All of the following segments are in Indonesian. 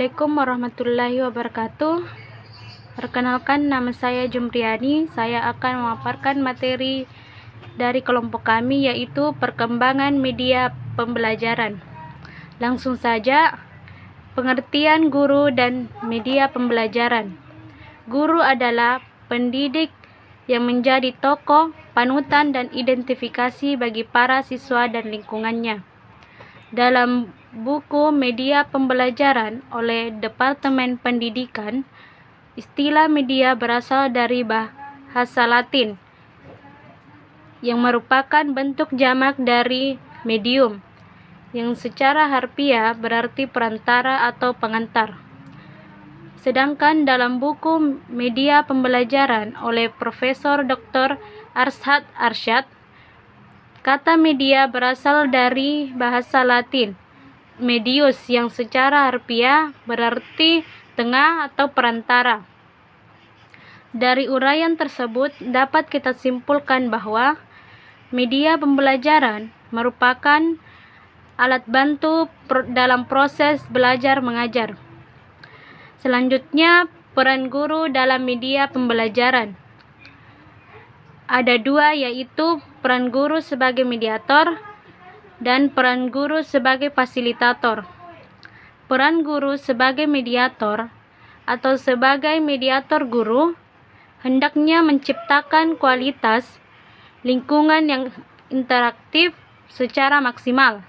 Assalamualaikum warahmatullahi wabarakatuh. Perkenalkan, nama saya Jumriani. Saya akan memaparkan materi dari kelompok kami, yaitu perkembangan media pembelajaran. Langsung saja, pengertian guru dan media pembelajaran. Guru adalah pendidik yang menjadi tokoh, panutan, dan identifikasi bagi para siswa dan lingkungannya. Dalam buku Media Pembelajaran oleh Departemen Pendidikan, istilah media berasal dari bahasa Latin yang merupakan bentuk jamak dari medium, yang secara harfiah berarti perantara atau pengantar. Sedangkan dalam buku Media Pembelajaran oleh Profesor Dr. Arshad Arsyad, kata media berasal dari bahasa Latin medius yang secara harfiah berarti tengah atau perantara. Dari uraian tersebut dapat kita simpulkan bahwa media pembelajaran merupakan alat bantu dalam proses belajar mengajar. Selanjutnya, peran guru dalam media pembelajaran. Ada dua, yaitu peran guru sebagai mediator dan peran guru sebagai fasilitator. Peran guru sebagai mediator atau sebagai mediator guru hendaknya menciptakan kualitas lingkungan yang interaktif secara maksimal,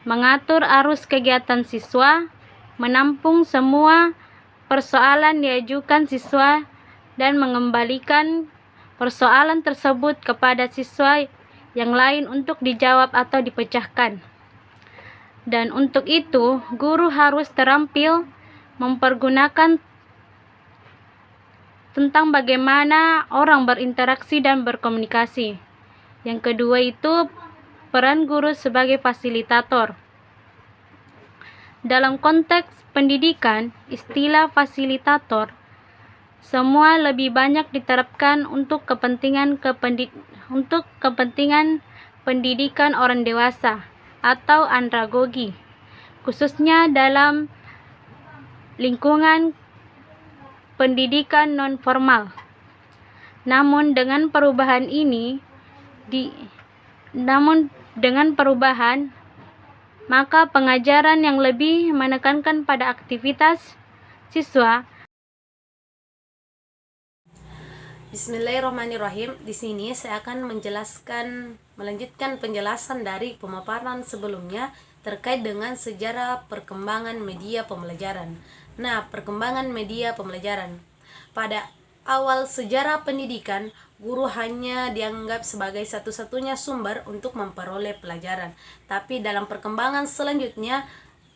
mengatur arus kegiatan siswa, menampung semua persoalan diajukan siswa, dan mengembalikan persoalan tersebut kepada siswa yang lain untuk dijawab atau dipecahkan. Dan untuk itu, guru harus terampil mempergunakan tentang bagaimana orang berinteraksi dan berkomunikasi. Yang kedua itu peran guru sebagai fasilitator. Dalam konteks pendidikan, istilah fasilitator semua lebih banyak diterapkan untuk kepentingan pendidikan orang dewasa atau andragogi, khususnya dalam lingkungan pendidikan non-formal. Namun dengan perubahan maka pengajaran yang lebih menekankan pada aktivitas siswa. Bismillahirrahmanirrahim. Di sini saya akan melanjutkan penjelasan dari pemaparan sebelumnya terkait dengan sejarah perkembangan media pembelajaran. Nah, perkembangan media pembelajaran. Pada awal sejarah pendidikan, guru hanya dianggap sebagai satu-satunya sumber untuk memperoleh pelajaran. Tapi dalam perkembangan selanjutnya,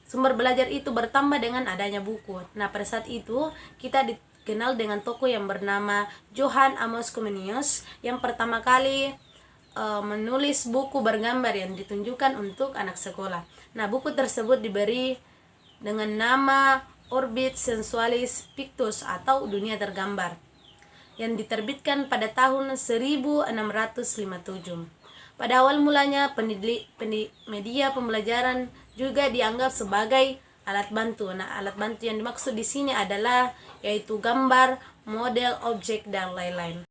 sumber belajar itu bertambah dengan adanya buku. Nah, pada saat itu kita dikenal dengan tokoh yang bernama Johann Amos Comenius yang pertama kali menulis buku bergambar yang ditunjukkan untuk anak sekolah. Nah, buku tersebut diberi dengan nama Orbit Sensualis Pictus atau Dunia Tergambar yang diterbitkan pada tahun 1657. Pada awal mulanya media pembelajaran juga dianggap sebagai alat bantu. Nah, alat bantu yang dimaksud di sini adalah yaitu gambar, model, objek, dan lain-lain.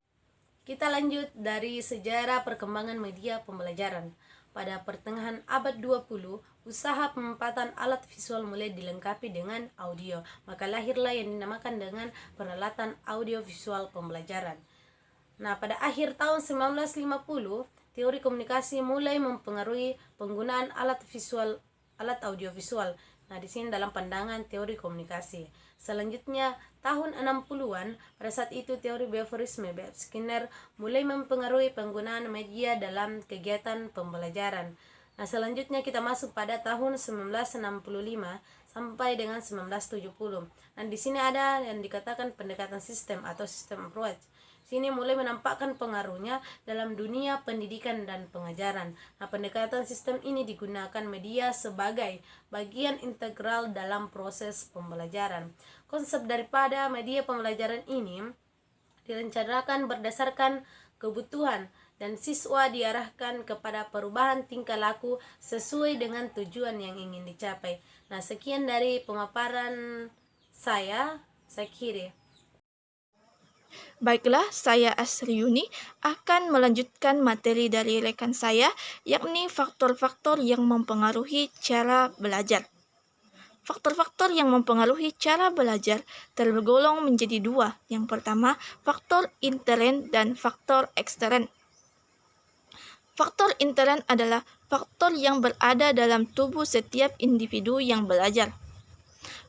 Kita lanjut dari sejarah perkembangan media pembelajaran. Pada pertengahan abad 20, usaha pemanfaatan alat visual mulai dilengkapi dengan audio. Maka lahirlah yang dinamakan dengan peralatan audiovisual pembelajaran. Nah, pada akhir tahun 1950, teori komunikasi mulai mempengaruhi penggunaan alat audiovisual. Nah, di sini dalam pandangan teori komunikasi. Selanjutnya, tahun 60-an, pada saat itu teori behaviorisme Skinner mulai mempengaruhi penggunaan media dalam kegiatan pembelajaran. Nah, selanjutnya kita masuk pada tahun 1965 sampai dengan 1970. Nah, di sini ada yang dikatakan pendekatan sistem atau system approach. Sini mulai menampakkan pengaruhnya dalam dunia pendidikan dan pengajaran. Nah, pendekatan sistem ini digunakan media sebagai bagian integral dalam proses pembelajaran. Konsep daripada media pembelajaran ini direncanakan berdasarkan kebutuhan dan siswa diarahkan kepada perubahan tingkah laku sesuai dengan tujuan yang ingin dicapai. Nah, sekian dari pemaparan saya kira. Baiklah, saya Asriuni akan melanjutkan materi dari rekan saya, yakni faktor-faktor yang mempengaruhi cara belajar. Faktor-faktor yang mempengaruhi cara belajar tergolong menjadi dua. Yang pertama, faktor intern dan faktor ekstern. Faktor intern adalah faktor yang berada dalam tubuh setiap individu yang belajar.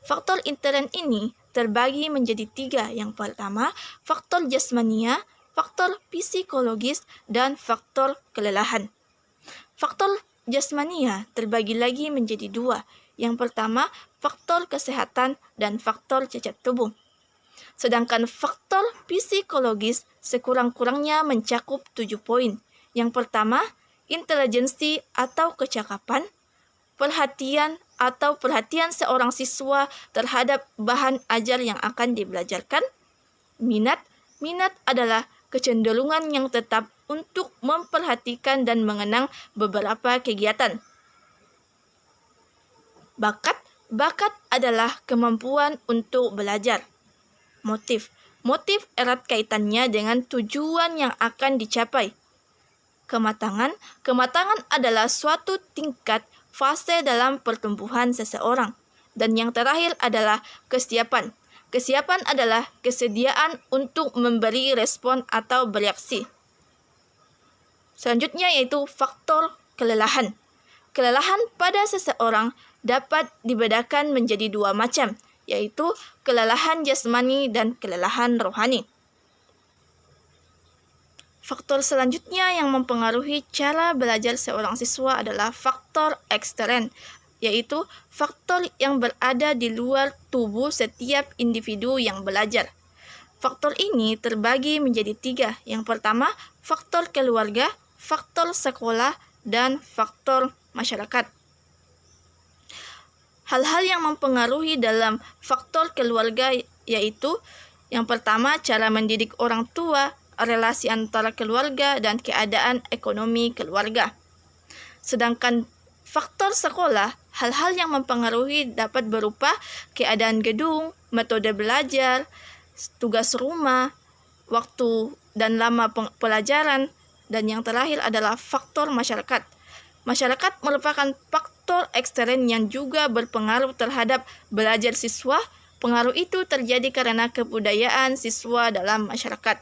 Faktor intern ini terbagi menjadi tiga. Yang pertama, faktor jasmania, faktor psikologis, dan faktor kelelahan. Faktor jasmania terbagi lagi menjadi dua. Yang pertama, faktor kesehatan dan faktor cacat tubuh. Sedangkan faktor psikologis sekurang-kurangnya mencakup 7 poin. Yang pertama, intelijensi atau kecakapan, perhatian seorang siswa terhadap bahan ajar yang akan dibelajarkan, minat adalah kecenderungan yang tetap untuk memperhatikan dan mengenang beberapa kegiatan. Bakat adalah kemampuan untuk belajar. Motif erat kaitannya dengan tujuan yang akan dicapai. Kematangan adalah suatu tingkat fase dalam pertumbuhan seseorang. Dan yang terakhir adalah kesiapan. Kesiapan adalah kesediaan untuk memberi respon atau bereaksi. Selanjutnya yaitu faktor kelelahan. Kelelahan pada seseorang dapat dibedakan menjadi dua macam, yaitu kelelahan jasmani dan kelelahan rohani. Faktor selanjutnya yang mempengaruhi cara belajar seorang siswa adalah faktor ekstern, yaitu faktor yang berada di luar tubuh setiap individu yang belajar. Faktor ini terbagi menjadi tiga. Yang pertama, faktor keluarga, faktor sekolah, dan faktor masyarakat. Hal-hal yang mempengaruhi dalam faktor keluarga yaitu yang pertama, cara mendidik orang tua, relasi antara keluarga, dan keadaan ekonomi keluarga. Sedangkan faktor sekolah, hal-hal yang mempengaruhi dapat berupa keadaan gedung, metode belajar, tugas rumah, waktu dan lama pelajaran, dan yang terakhir adalah faktor masyarakat. Masyarakat merupakan faktor ekstern yang juga berpengaruh terhadap belajar siswa. Pengaruh itu terjadi karena kebudayaan siswa dalam masyarakat.